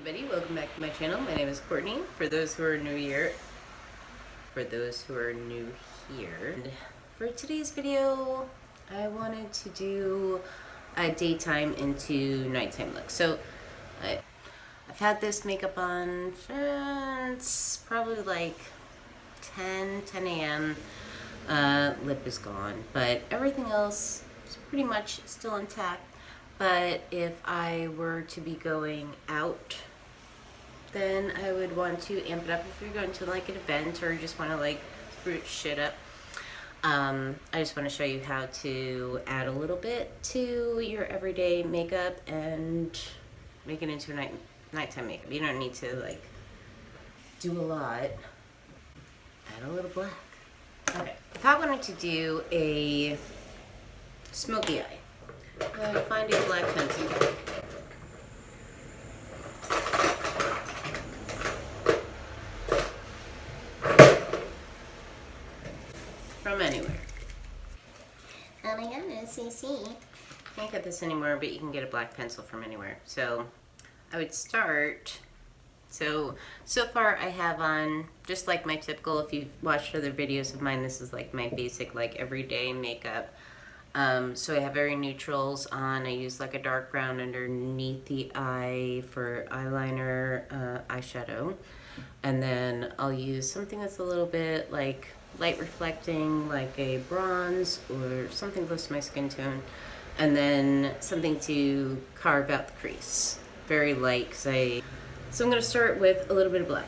everybody, welcome back to my channel. My name is Courtney. For those who are new here, and for today's video, I wanted to do a daytime into nighttime look. So I've had this makeup on since probably like 10 a.m. Lip is gone, but everything else is pretty much still intact. But if I were to be going out, then I would want to amp it up. If you're going to like an event or just want to like spruce shit up, I just want to show you how to add a little bit to your everyday makeup and make it into a nighttime makeup. You don't need to like do a lot. Add a little black. Okay. If I wanted to do a smoky eye, I would find a black pencil. From anywhere. Oh my goodness, CC. Can't get this anymore, but you can get a black pencil from anywhere. So I would start. So far I have on just like my typical, if you've watched other videos of mine, this is like my basic like everyday makeup. So I have very neutrals on. I use like a dark brown underneath the eye for eyeliner, eyeshadow. And then I'll use something that's a little bit like light reflecting, like a bronze or something close to my skin tone. And then something to carve out the crease. Very light, so I'm going to start with a little bit of black.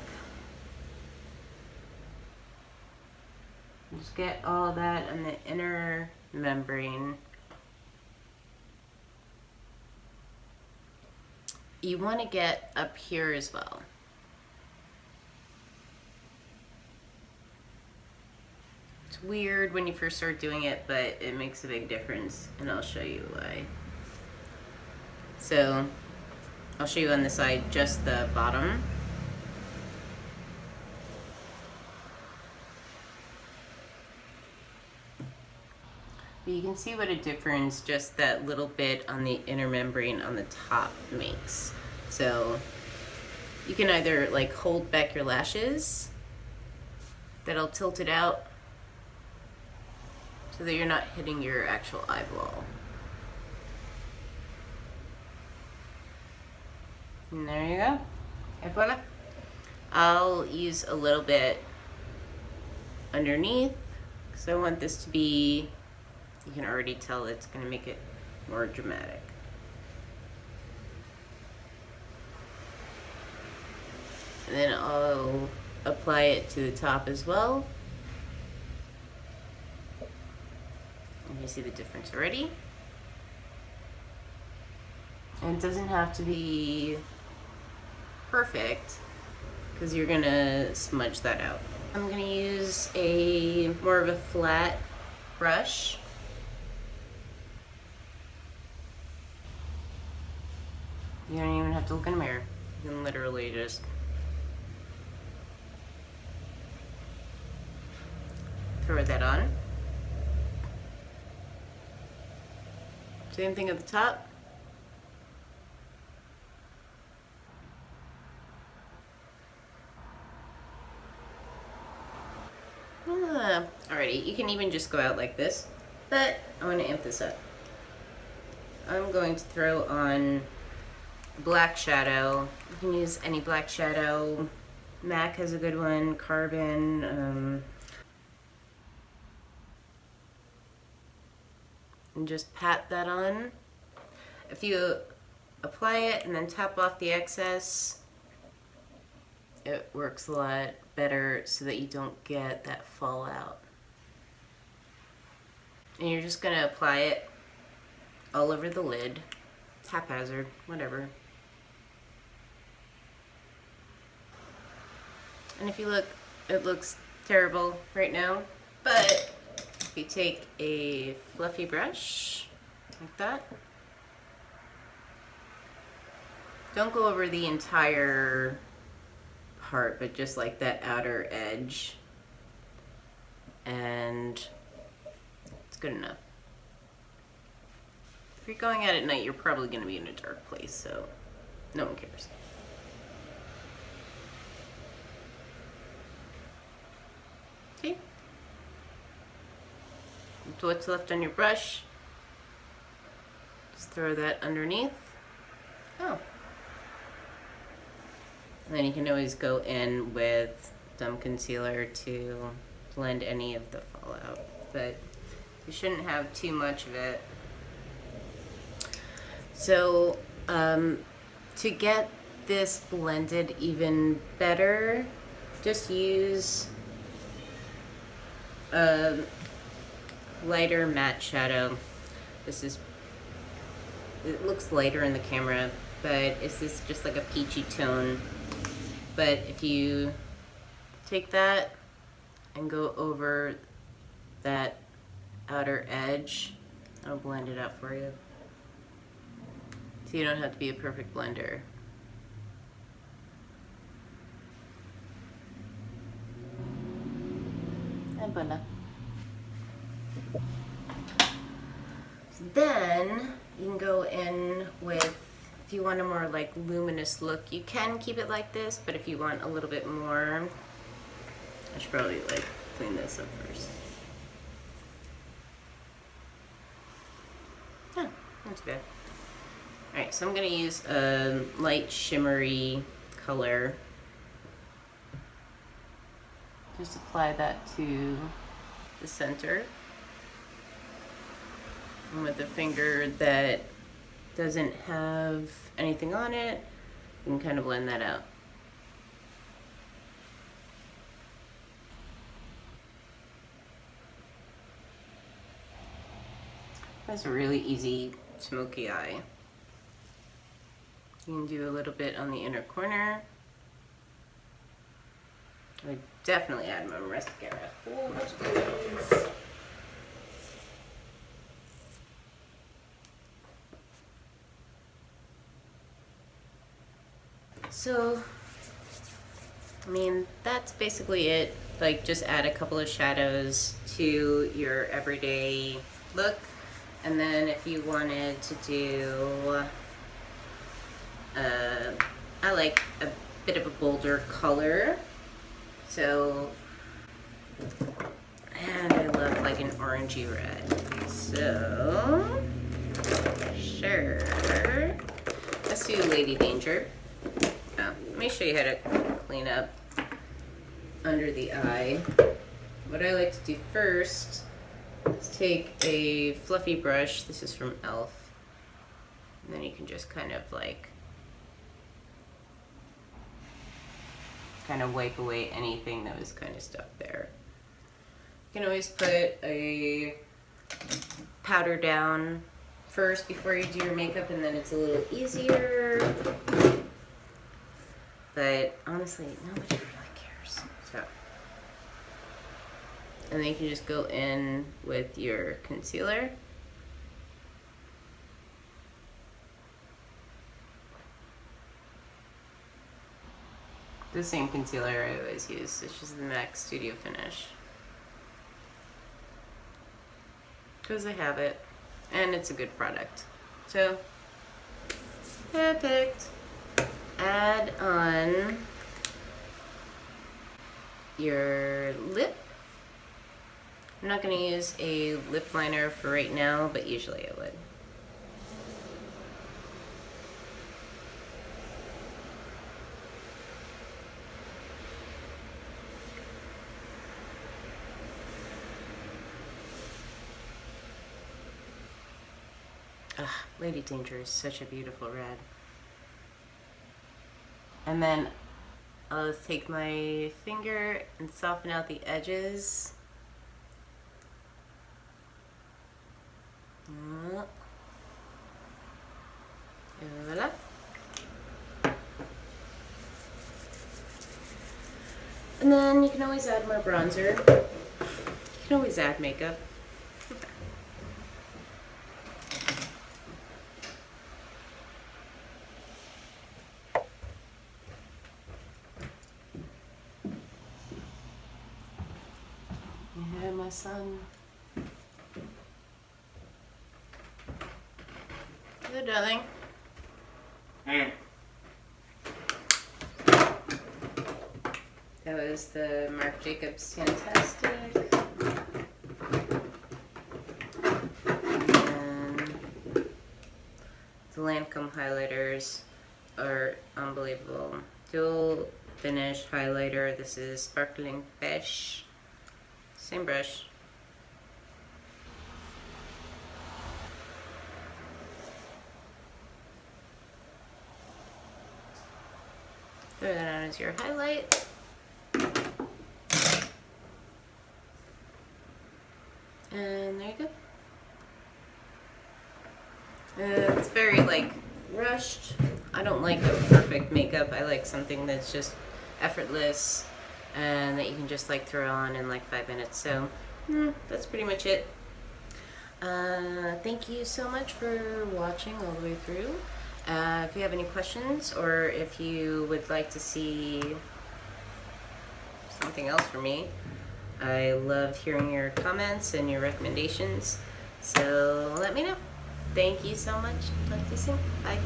Just get all that on the inner membrane. You want to get up here as well. It's weird when you first start doing it, but it makes a big difference, and I'll show you why. So I'll show you on the side just the bottom. But you can see what a difference just that little bit on the inner membrane on the top makes. So you can either like hold back your lashes, that'll tilt it out so that you're not hitting your actual eyeball. And there you go. And voila. I'll use a little bit underneath because I want this to be, you can already tell it's going to make it more dramatic. And then I'll apply it to the top as well. And you see the difference already. And it doesn't have to be perfect because you're going to smudge that out. I'm going to use a more of a flat brush. You don't even have to look in a mirror. You can literally just throw that on. Same thing at the top. Alrighty, you can even just go out like this, but I want to amp this up. I'm going to throw on black shadow. You can use any black shadow. MAC has a good one, Carbon. And just pat that on. If you apply it and then tap off the excess, it works a lot better so that you don't get that fallout. And you're just gonna apply it all over the lid. It's haphazard, whatever. And if you look, it looks terrible right now, but if you take a fluffy brush like that, don't go over the entire part, but just like that outer edge, and it's good enough. If you're going out at night, you're probably going to be in a dark place, so no one cares. to what's left on your brush. Just throw that underneath. Oh. And then you can always go in with some concealer to blend any of the fallout, but you shouldn't have too much of it. So to get this blended even better, just use a lighter matte shadow. It looks lighter in the camera, but it's just like a peachy tone. But if you take that and go over that outer edge, I'll blend it out for you. So you don't have to be a perfect blender. And voila. Then you can go in with, if you want a more like luminous look, you can keep it like this, but if you want a little bit more, I should probably like clean this up first. Oh, not too bad. Alright, so I'm going to use a light shimmery color. Just apply that to the center. And with a finger that doesn't have anything on it, you can kind of blend that out. That's a really easy smoky eye. You can do a little bit on the inner corner. I would definitely add my mascara. Oh, that's good. So, I mean, that's basically it. Like, just add a couple of shadows to your everyday look. And then if you wanted to do, I like a bit of a bolder color. So, and I love like an orangey red. So, sure. Let's do Lady Danger. Oh, let me show you how to clean up under the eye. What I like to do first is take a fluffy brush. This is from e.l.f. And then you can just kind of like wipe away anything that was kind of stuck there. You can always put a powder down first before you do your makeup, and then it's a little easier. But honestly, nobody really cares. So, and then you can just go in with your concealer. The same concealer I always use. It's just the MAC Studio Finish. Because I have it. And it's a good product. So, perfect. Add on your lip. I'm not going to use a lip liner for right now, but usually I would. Ah, Lady Danger is such a beautiful red. And then I'll take my finger and soften out the edges. Voila. And then you can always add more bronzer. You can always add makeup. Yeah, my son. Hello, darling. That was the Marc Jacobs Fantastic. honeycomb highlighters are unbelievable. Dual finish highlighter. This is Sparkling Fish. Same brush. Throw that on as your highlight. And there you go. It's very like rushed. I don't like a perfect makeup. I like something that's just effortless and that you can just like throw on in like 5 minutes. So that's pretty much it. Thank you so much for watching all the way through. If you have any questions or if you would like to see something else from me, I love hearing your comments and your recommendations. So let me know. Thank you so much. Talk to you soon. Bye.